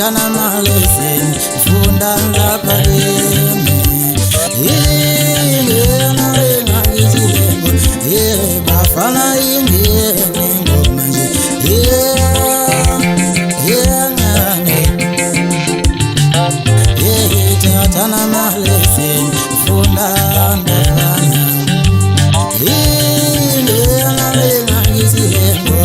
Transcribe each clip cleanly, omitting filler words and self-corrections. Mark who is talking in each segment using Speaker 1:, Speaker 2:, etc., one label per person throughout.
Speaker 1: Tana malesen funda la pareme na renga izilengo bafana inge manje tana malesen funda la na renga izilengo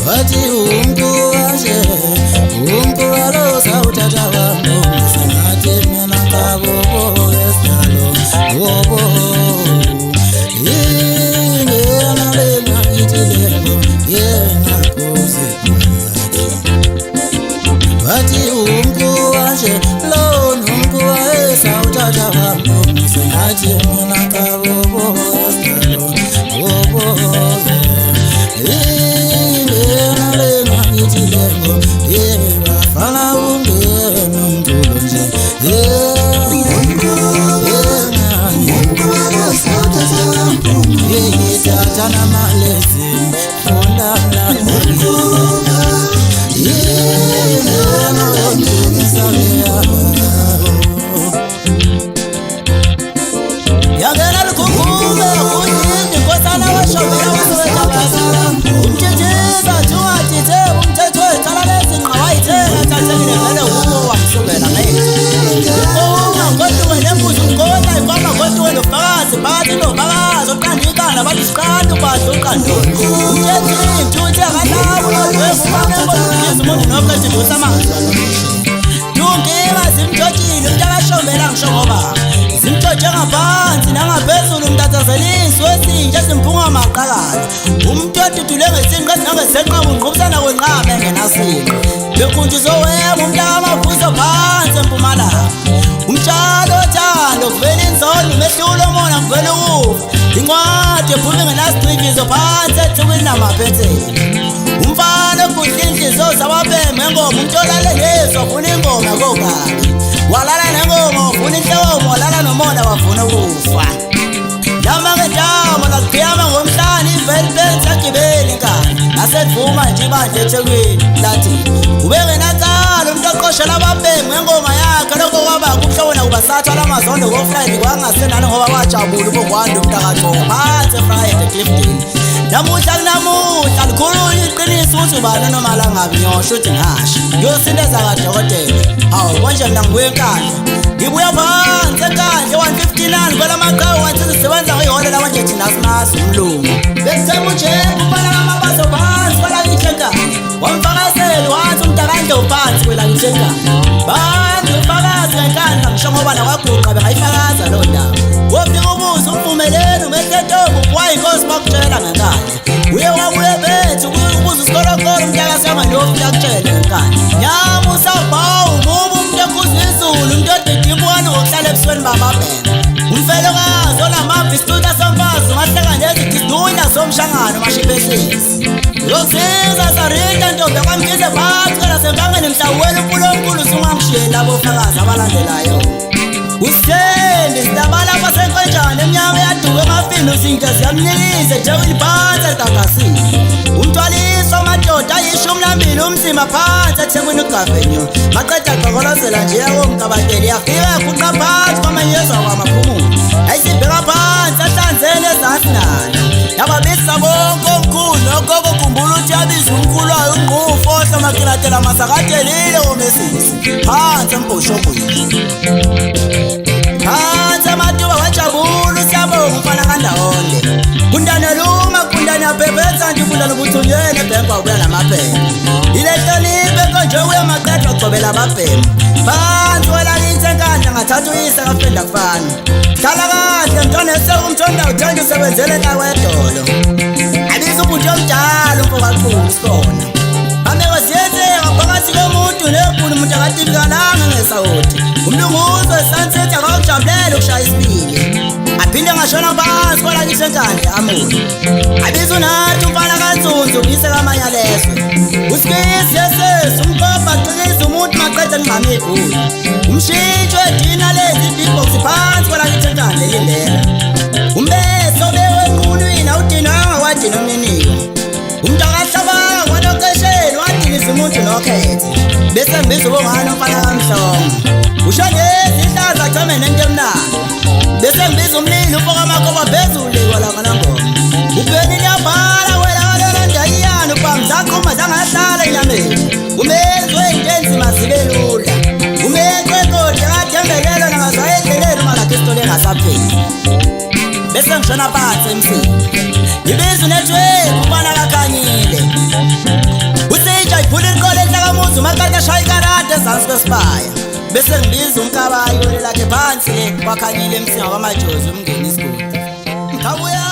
Speaker 1: Wati unguwaje, unguwalo sautata wangu Sangate mena kabobo esnalo, bobo Inge na lena itilego, yena kose Wati unguwaje, lo nunguwae sautata wangu Sangate mena kabobo esnalo, bobo Fala unge nungulonje Tana malezi Funda la Yagana lukukume Kujindi kwa sana wa shobera Wasuwe tabasa Umchecheza chua chite Umchechwe talalezi Ngawaite Tatengine vele uko wa msubela Uma ngotuwe nembuzi Mkona ikwama ngotuwe nufagazi Bati nufagazi Ukandikana Batiskanu bati ukandoni Umchechi Chuchi akatabu Lodwe Kupame ngotukizi Mundi nokati Kusama Nungiwa zimchochini Mtaka shobela Mshogoba Zimchoche ngaphansi Nangaphezulu Mtatazelisi Wesinje simpunga maqalala Umtoti tulenge sinqe Nangesenqabu Ngqubusana kwenqame Ngenasiko Bekunjiswe wema Umtaka mafuso phansi Mpumalanga Umtshalo othando Kuvela inzondo Umehlulo mona kuvela ukufa Incwadi ephume ngenasichikizo Phansi ethukwini namaphetheni Umfana okudla inhliziyo zababheme Ngoma umtolale nezwa Funa ingoma kokabi Walala nengoma Funa inhlomo Walala nomona Wafuna ukufa Yama ngejama Nakuyama ngomhlani Iveli sakibeli nkani Nasedvuma nje manje eThekwini Lathi Ubeke natsala Umuntu oqoshela ababheme Ngoma yakhe Lokho kwaba kubuhlobona Kubasatha lamazondo Ko-Friday Kwangasenani ngoba wajabula Ubongwanda umntakaXhosa Phansi Friday Clifton Namuhla kunamuhla Likhulunye iqiniso Ukuthi ubani noma langabi Ngiyosho ukuthi ngasho Ngiyosindeza kadokotela Hawu konje mina ngibuye enkandla Ngibuya phansi enkandla 159 Kwela maqhawe wathi sisebenza ngihole la manje thina simazi umlungu Besithemba uJebu Ubala ngamabazo phansi Kwela kithi enkandla Wamfakazela wathi umntakandla uphansi Kwela kithi enkandla Bantu ufakazi ngenkandla Ngisho ngoba nakwaguqa bengayifakaza loo ndaba Wofika ubuze umvumeleni Umesetombu Wayinkosi bakutshela ngenkandla Uye wabuye bethu Ubuze usikolokolo Umntakasiyama ndofu yakutshela ngenkandla Nyama usabhawu Mubu umuntu ekhuza izulu Umuntu odidimbuwane ngokuhlala ebusweni bababheka Umfelokazi onamava isituta somfazi Ungahleka nezidisdunya somshangano Mashibehlezi Uyokusiza sarinda ntombi Yakwamkhize phansi Kela sembangeni mhlawuwela uNkulunkulu Sungangishiye labo fakazi abalandelayo Usithembi sidabala basenkonjane Eminyama yaduka emafini Uzinto ziyamnikise Jewili phansi elikakasini Umthwaliso amadoda ayishumi umzimba phansi eThekwini uGavenue Maqeda qokolozela nje yakomkabateli Yafika kuqa phansi kwamanyezwa kwamaphumulo Ayisibheka phansi ahlanzene ezansi nayo Yababisa bonke omkhulu Nogogo khumbula ukuthi yabiza umkhulu wayo uNgqufu Ohle makilatela masakatelile omesisi Phansi emposhobweni Phansi amatuba wajabula Usiyabonga umfana kandawonde Kundane luma kundane yaphephetha nje Kundane ukuthunyene ebhenki wabuya namaphepha Ilehlonipe konje uya maqeda wagcobela ababhemu Phansi wela kithi enkandla Ngathatha uyise kafenda kufana Hlala kahle mntwana esekumthonda uthanda usebenzele enkawedolo Abiza ubhuti omdala umfokakhulu sibona Ameko ziyenzeka phakathi komuntu nebhulu Umuntu akatibikalanga ngesawoti Umlunguzo eSunset akawujabulela ukushaya isibili Aphinde ngashona phansi kwela kithi enkandla amuli Abiza unathi umfana kanzunzu Uyise kamanyalezwe usikisi yesesi umkoba qinisa umuntu maqeda ngqame ibhulu umshintshwe edina lezi beatbox phansi kwala ngithentane lindela umbeso bewenqulwini awudinwanga wadina umniniyo umuntu akahlabanga kwalocation wadinisa umuntu nokhethe bese ngibiza ubongani umfana kamhlongo ushangezi ihlaza chame nento emnandi bese ngibiza umlilo ufoka amakoba phezulu kwala ngoma ubeni liyabhala wena kalona ndayiyana ubamzaqhuma zangahlala enyameni umenzi wey'ntenzima zibe lula umenzi wenkodi akathembekelo nangazwa endleleni uma lakho isitolo engasapheli bese ngishona phansi emsini ngibiza unethiwekhi ubana kakhanyile usitsha iphula inkolo enhlakamuzi umakati ashaya ikarade ezansi kwesibaya bese ngibiza umkabayi olelakhe phansi kwakhanyile emsini wakwamajozi umngeni isigodi ngikhabuya